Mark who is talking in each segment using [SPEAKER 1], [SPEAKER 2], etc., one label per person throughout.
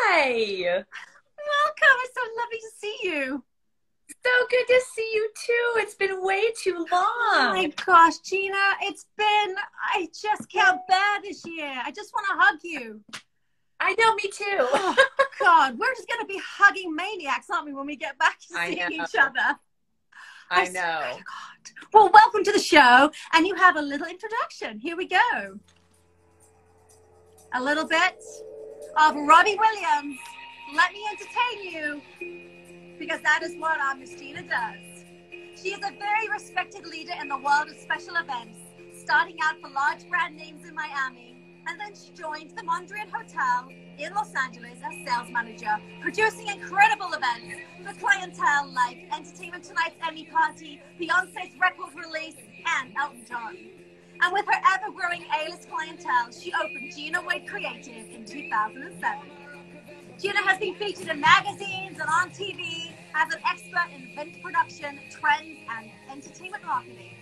[SPEAKER 1] Hi.
[SPEAKER 2] Welcome. It's so lovely to see you.
[SPEAKER 1] So good to see you too. It's been way too
[SPEAKER 2] Oh
[SPEAKER 1] long.
[SPEAKER 2] my gosh, Gina, I just can't bear this year. I just want to hug you.
[SPEAKER 1] I know, me too.
[SPEAKER 2] Oh God, we're just going to be hugging maniacs, aren't we, when we get back to
[SPEAKER 1] I
[SPEAKER 2] seeing
[SPEAKER 1] know.
[SPEAKER 2] each other? I
[SPEAKER 1] I
[SPEAKER 2] swear
[SPEAKER 1] know.
[SPEAKER 2] to God. Well, welcome to the show. And you have a little introduction. Here we go. A little bit of Robbie Williams. Let me entertain you, because that is what our Miss Gina does. She is a very respected leader in the world of special events, starting out for large brand names in Miami, and then she joined the Mondrian Hotel in Los Angeles as sales manager, producing incredible events for clientele like Entertainment Tonight's Emmy Party, Beyonce's record release, and Elton John. And with her ever-growing A-list clientele, she opened Gina Wade Creative in 2007. Gina has been featured in magazines and on TV as an expert in event production, trends, and entertainment marketing.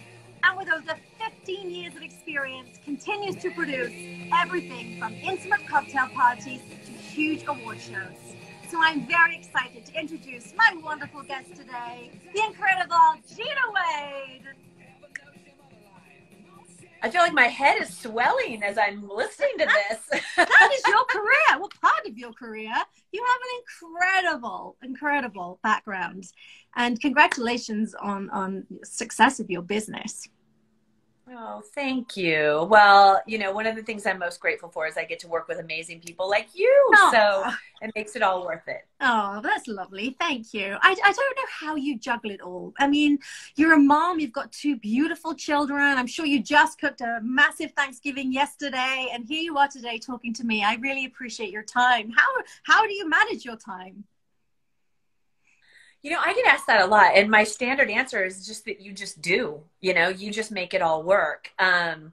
[SPEAKER 2] And with over 15 years of experience, continues to produce everything from intimate cocktail parties to huge award shows. So I'm very excited to introduce my wonderful guest today, the incredible Gina Wade.
[SPEAKER 1] I feel like my head is swelling as I'm listening to this.
[SPEAKER 2] That is your career. Well, part of your career. You have an incredible background. And congratulations on success of your business.
[SPEAKER 1] Oh, thank you. Well, one of the things I'm most grateful for is I get to work with amazing people like you.
[SPEAKER 2] Oh.
[SPEAKER 1] So it makes it all worth it.
[SPEAKER 2] Oh, that's lovely. Thank you. I don't know how you juggle it all. I mean, you're a mom. You've got two beautiful children. I'm sure you just cooked a massive Thanksgiving yesterday. And here you are today talking to me. I really appreciate your time. How do you manage your time?
[SPEAKER 1] I get asked that a lot. And my standard answer is just that you just do, you just make it all work. I've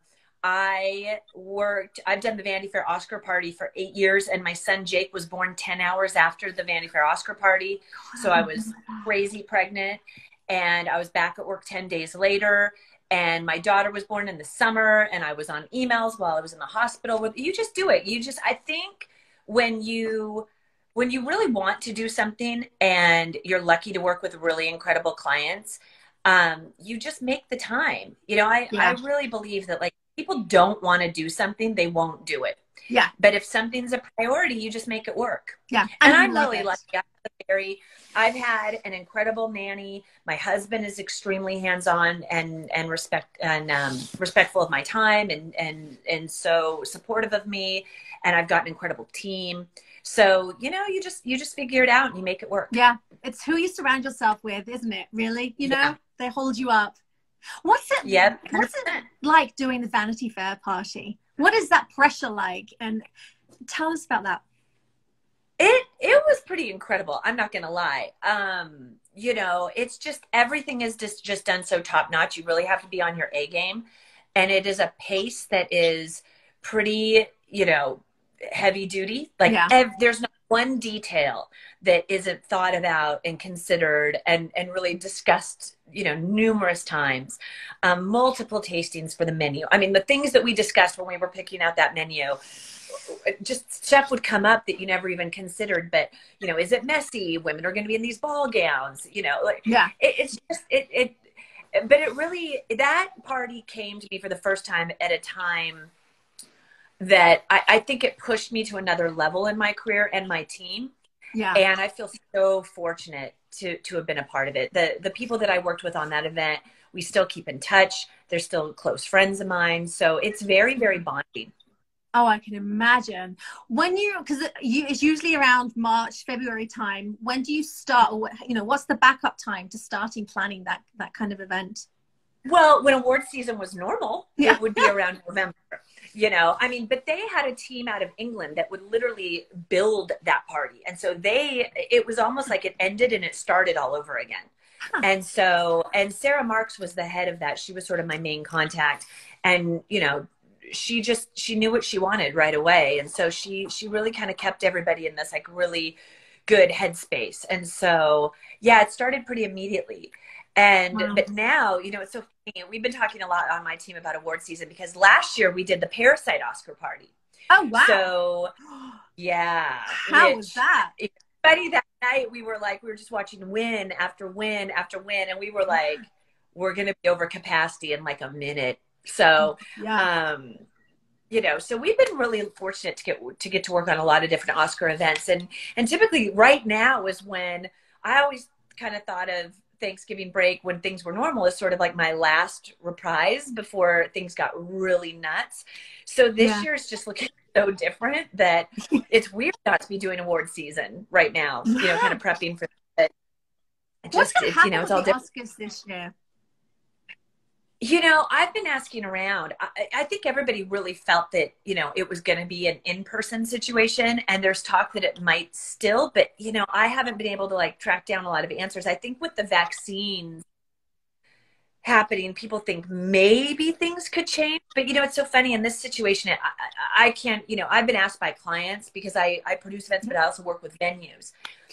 [SPEAKER 1] done the Vanity Fair Oscar party for 8 years, and my son Jake was born 10 hours after the Vanity Fair Oscar party. So I was crazy pregnant, and I was back at work 10 days later. And my daughter was born in the summer, and I was on emails while I was in the hospital. You just do it. I think when you really want to do something and you're lucky to work with really incredible clients, you just make the time. I really believe that, like, people don't want to do something, they won't do it.
[SPEAKER 2] Yeah.
[SPEAKER 1] But if something's a priority, you just make it work.
[SPEAKER 2] Yeah.
[SPEAKER 1] And I'm really lucky. I've had an incredible nanny. My husband is extremely hands-on and respectful of my time and so supportive of me. And I've got an incredible team. So, you just figure it out and you make it work.
[SPEAKER 2] Yeah. It's who you surround yourself with, isn't it? Really?
[SPEAKER 1] Yeah.
[SPEAKER 2] They hold you up. What's it like doing the Vanity Fair party? What is that pressure like? And tell us about that.
[SPEAKER 1] It was pretty incredible. I'm not going to lie. It's just, everything is just done so top notch. You really have to be on your A game. And it is a pace that is pretty, heavy duty. Like, there's not one detail that isn't thought about and considered and really discussed, numerous times. Multiple tastings for the menu. I mean, the things that we discussed when we were picking out that menu, just stuff would come up that you never even considered. But, is it messy? Women are going to be in these ball gowns, it's just, but it really, that party came to me for the first time at a time that I think it pushed me to another level in my career and my team.
[SPEAKER 2] Yeah.
[SPEAKER 1] And I feel so fortunate to have been a part of it. The people that I worked with on that event, we still keep in touch. They're still close friends of mine. So it's very, very bonding.
[SPEAKER 2] Oh, I can imagine. Because it's usually around March, February time. When do you start? Or what's the backup time to starting planning that kind of event?
[SPEAKER 1] Well, when award season was normal, it would be around November. But they had a team out of England that would literally build that party. And so it was almost like it ended and it started all over again. Huh. And Sarah Marks was the head of that. She was sort of my main contact. And, she knew what she wanted right away. And so she really kind of kept everybody in this, like, really good headspace. And so, it started pretty immediately. But now, it's so funny. We've been talking a lot on my team about award season because last year we did the Parasite Oscar party.
[SPEAKER 2] Oh, wow.
[SPEAKER 1] So Yeah.
[SPEAKER 2] How was that?
[SPEAKER 1] It's funny that night we were just watching win after win after win, and we were like, we're going to be over capacity in like a minute. So,
[SPEAKER 2] Yeah.
[SPEAKER 1] um, so we've been really fortunate to get to work on a lot of different Oscar events, and typically right now is when I always kind of thought of Thanksgiving break when things were normal as sort of like my last reprise before things got really nuts. So this year is just looking so different that it's weird not to be doing award season right now. Kind of prepping for it.
[SPEAKER 2] What's going to happen with
[SPEAKER 1] it's all
[SPEAKER 2] the
[SPEAKER 1] different.
[SPEAKER 2] Oscars this year?
[SPEAKER 1] I've been asking around. I think everybody really felt that, it was going to be an in-person situation, and there's talk that it might still, but, I haven't been able to like track down a lot of answers. I think with the vaccines happening, people think maybe things could change, but it's so funny in this situation. I can't, I've been asked by clients because I produce events, but I also work with venues.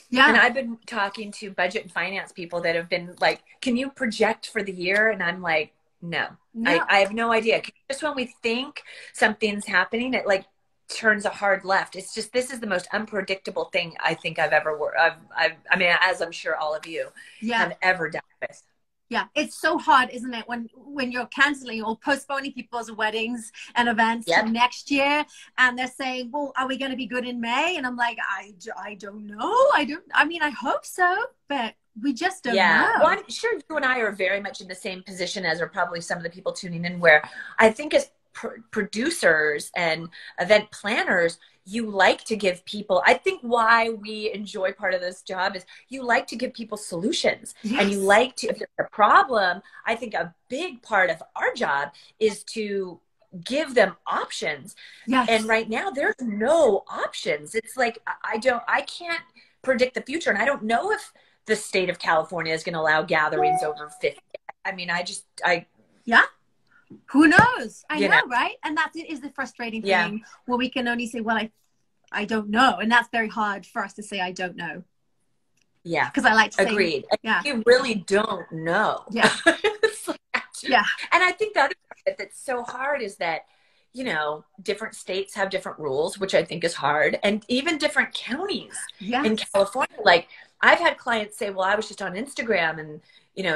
[SPEAKER 1] Yeah. And I've been talking to budget and finance people that have been like, can you project for the year? And I'm like, no. I have no idea. Just when we think something's happening, it like turns a hard left. It's just, this is the most unpredictable thing I think I've ever worked. I mean, as I'm sure all of you have ever dealt with.
[SPEAKER 2] Yeah, it's so hard, isn't it, when you're canceling or postponing people's weddings and events to next year, and they're saying, well, are we going to be good in May? And I'm like, I don't know. I mean, I hope so, but we just don't know.
[SPEAKER 1] Well, I'm sure you and I are very much in the same position as are probably some of the people tuning in, where I think as producers and event planners, you like to give people, I think why we enjoy part of this job is you like to give people solutions. And you like to, if there's a problem, I think a big part of our job is to give them options. And right now there's no options. It's like, I can't predict the future. And I don't know if the state of California is going to allow gatherings over 50. I mean,
[SPEAKER 2] who knows? I know, right? And that is the frustrating thing where we can only say, well, I don't know. And that's very hard for us to say, I don't know.
[SPEAKER 1] Yeah.
[SPEAKER 2] Because I like to say.
[SPEAKER 1] Agreed. You really don't know.
[SPEAKER 2] Yeah.
[SPEAKER 1] And I think the other part that's so hard is that, different states have different rules, which I think is hard. And even different counties in California. Like, I've had clients say, well, I was just on Instagram and,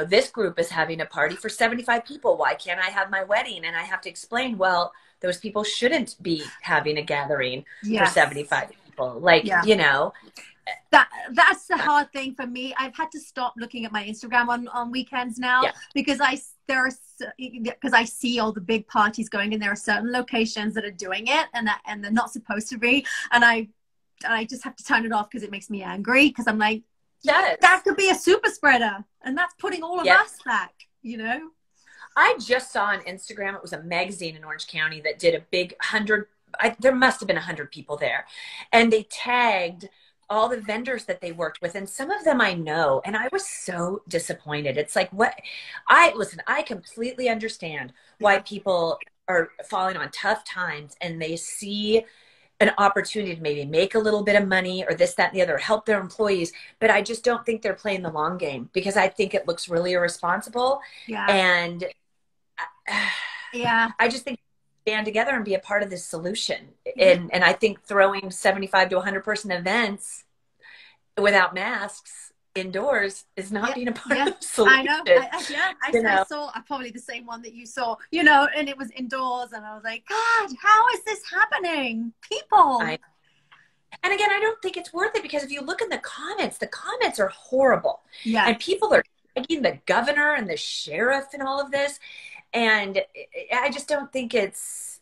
[SPEAKER 1] this group is having a party for 75 people. Why can't I have my wedding? And I have to explain, well, those people shouldn't be having a gathering for 75 people. Like,
[SPEAKER 2] That's the hard thing for me. I've had to stop looking at my Instagram on weekends now because I see all the big parties going, and there are certain locations that are doing it and they're not supposed to be. And I just have to turn it off because it makes me angry, because I'm like, that could be a super spreader, and that's putting all of us back,
[SPEAKER 1] I just saw on Instagram, it was a magazine in Orange County that did a big 100, there must have been 100 people there. And they tagged all the vendors that they worked with. And some of them I know, and I was so disappointed. It's like, I completely understand why people are falling on tough times and they see an opportunity to maybe make a little bit of money or this, that, and the other, help their employees. But I just don't think they're playing the long game, because I think it looks really irresponsible. And I just think band together and be a part of this solution. And I think throwing 75 to 100 person events without masks indoors is not being a part of the solution.
[SPEAKER 2] I know. I saw probably the same one that you saw, and it was indoors, and I was like, God, how is this happening? People.
[SPEAKER 1] And again, I don't think it's worth it, because if you look in the comments are horrible. And people are tagging the governor and the sheriff and all of this. And I just don't think it's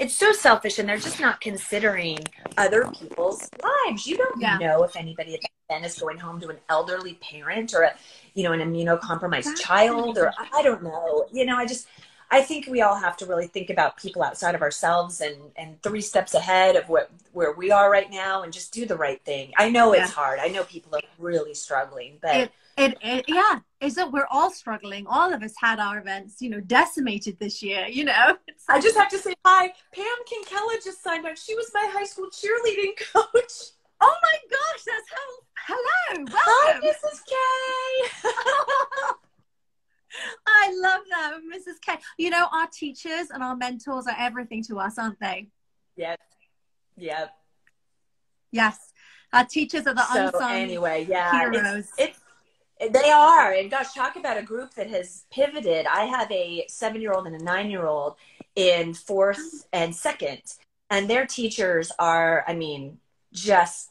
[SPEAKER 1] so selfish, and they're just not considering other people's lives. You don't know if anybody at the event is going home to an elderly parent or an immunocompromised child, or I don't know. I think we all have to really think about people outside of ourselves and 3 steps ahead of where we are right now, and just do the right thing. I know it's hard. I know people are really struggling, but
[SPEAKER 2] is that we're all struggling. All of us had our events, decimated this year,
[SPEAKER 1] I just have to say hi. Pam Kinkella just signed on. She was my high school cheerleading coach.
[SPEAKER 2] Oh my gosh, that's hello. Welcome.
[SPEAKER 1] Hi, Mrs. K.
[SPEAKER 2] I love that, Mrs. K. Our teachers and our mentors are everything to us, aren't they?
[SPEAKER 1] Yep.
[SPEAKER 2] Yes. Our teachers are the
[SPEAKER 1] So
[SPEAKER 2] unsung
[SPEAKER 1] anyway, yeah,
[SPEAKER 2] heroes.
[SPEAKER 1] they are. And gosh, talk about a group that has pivoted. I have a 7-year-old and a 9-year-old in fourth and second, and their teachers are, I mean, just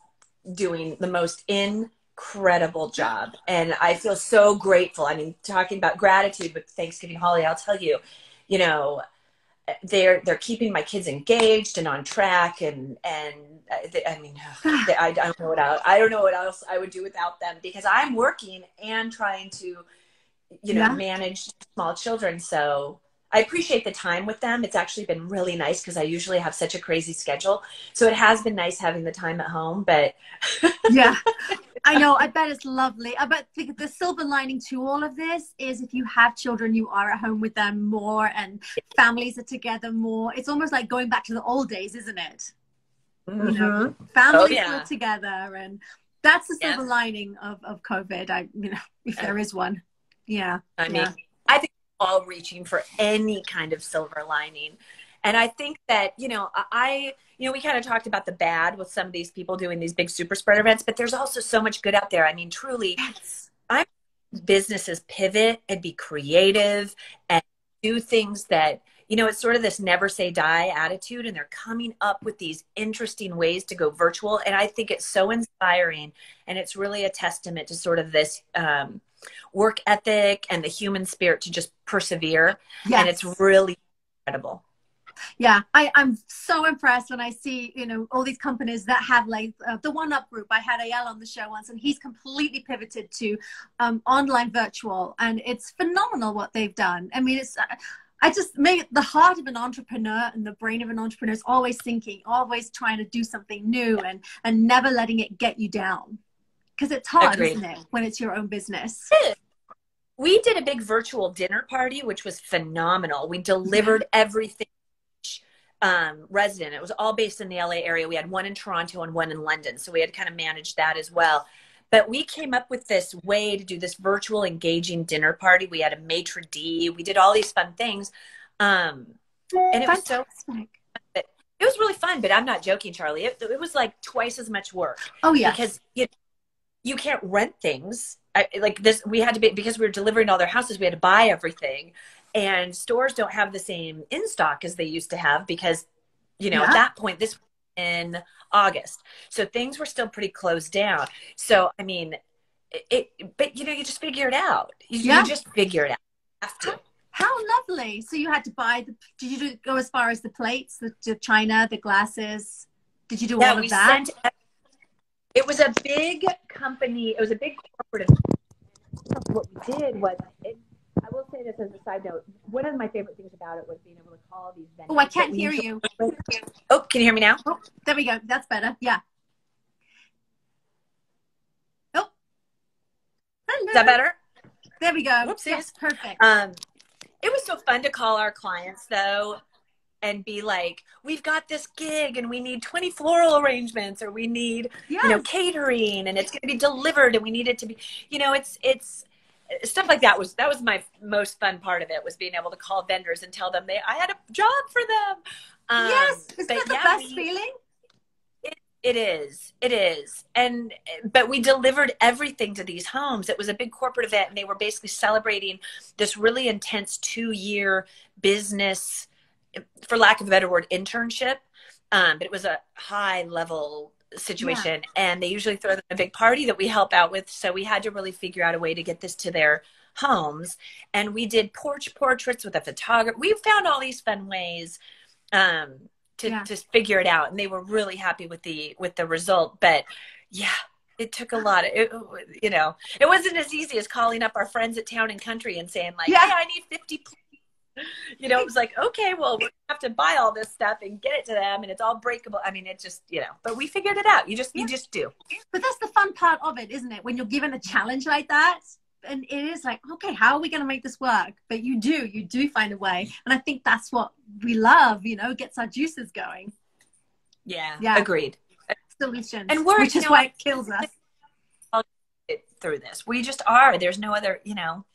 [SPEAKER 1] doing the most incredible job. And I feel so grateful. I mean, talking about gratitude with Thanksgiving holiday, I'll tell you, you know, they're keeping my kids engaged and on track, and I mean, I don't know I don't know what else I would do without them, because I'm working and trying to, you know,
[SPEAKER 2] Yeah.
[SPEAKER 1] manage small children. So I appreciate the time with them. It's actually been really nice because I usually have such a crazy schedule. So it has been nice having the time at home, but
[SPEAKER 2] Yeah. I know. I bet it's lovely. I bet the silver lining to all of this is if you have children, you are at home with them more and families are together more. It's almost like going back to the old days, isn't it?
[SPEAKER 1] mm-hmm.
[SPEAKER 2] You know,
[SPEAKER 1] Oh,
[SPEAKER 2] families
[SPEAKER 1] yeah.
[SPEAKER 2] still together, and that's the silver
[SPEAKER 1] Yeah.
[SPEAKER 2] lining of COVID. You know, if there is one. Yeah.
[SPEAKER 1] I mean, I think we're all reaching for any kind of silver lining. And I think that, you know, we kind of talked about the bad with some of these people doing these big super spreader events, but there's also so much good out there. I mean, truly, I'm businesses pivot and be creative and do things that, you know, it's sort of this never say die attitude, and they're coming up with these interesting ways to go virtual. And I think it's so inspiring, and it's really a testament to sort of this work ethic and the human spirit to just persevere.
[SPEAKER 2] Yes.
[SPEAKER 1] And it's really incredible.
[SPEAKER 2] Yeah, I'm so impressed when I see, you know, all these companies that have like the One Up group. I had Ayel on the show once, and he's completely pivoted to online virtual, and it's phenomenal what they've done. I mean, I just make the heart of an entrepreneur and the brain of an entrepreneur is always thinking, always trying to do something new, and never letting it get you down, because it's hard,
[SPEAKER 1] Agreed.
[SPEAKER 2] isn't it, when it's your own business?
[SPEAKER 1] We did a big virtual dinner party, which was phenomenal. We delivered everything. Resident. It was all based in the LA area. We had one in Toronto and one in London. So we had kind of managed that as well. But we came up with this way to do this virtual engaging dinner party. We had a maitre d'. We did all these fun things. And it was so, it was really fun, but I'm not joking, Charlie. It was like twice as much work.
[SPEAKER 2] Oh, yeah.
[SPEAKER 1] Because you can't rent things. Like this, we had to be, because we were delivering all their houses, we had to buy everything. And stores don't have the same in stock as they used to have, because, you know, at that point, this was in August. So things were still pretty closed down. So, I mean, but, you know, you just figure it out. You just figure it out. You have to.
[SPEAKER 2] How lovely. So you had to buy did you go as far as the plates, the china, the glasses? Did you do all of that?
[SPEAKER 1] It was a big company. It was a big corporate. What we did was, I will say this as a side note. One of my favorite things about it was being able to call these vendors.
[SPEAKER 2] Oh, I can't hear you.
[SPEAKER 1] Oh, can you hear me now?
[SPEAKER 2] Oh, there we go. That's better. Yeah. Oh. Hello.
[SPEAKER 1] Is that better?
[SPEAKER 2] There we go.
[SPEAKER 1] Whoopsies.
[SPEAKER 2] Yes, perfect.
[SPEAKER 1] It was so fun to call our clients, though, and be like, we've got this gig and we need 20 floral arrangements, or we need, you know, catering, and it's going to be delivered, and we need it to be, you know, it's stuff like that was my most fun part of it, was being able to call vendors and tell them I had a job for them.
[SPEAKER 2] Yes. Isn't that the best feeling?
[SPEAKER 1] It is. But we delivered everything to these homes. It was a big corporate event, and they were basically celebrating this really intense 2-year business, for lack of a better word, internship. But it was a high level situation, and they usually throw them a big party that we help out with. So we had to really figure out a way to get this to their homes. And we did porch portraits with a photographer. We found all these fun ways, to figure it out, and they were really happy with the result. But yeah, it took a lot of, you know, it wasn't as easy as calling up our friends at Town and Country and saying like, hey, I need 50 you know. It was like, okay, well, we have to buy all this stuff and get it to them, and it's all breakable. I mean, it just, you know, but we figured it out. You just do.
[SPEAKER 2] But that's the fun part of it, isn't it? When you're given a challenge like that, and it is like, okay, how are we going to make this work? But you do find a way. And I think that's what we love, you know, gets our juices going.
[SPEAKER 1] Yeah. Agreed.
[SPEAKER 2] Solutions.
[SPEAKER 1] And
[SPEAKER 2] which is why it kills us.
[SPEAKER 1] Through this. We just are. There's no other, you know,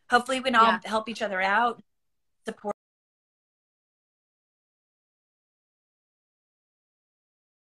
[SPEAKER 1] hopefully we can all help each other out, support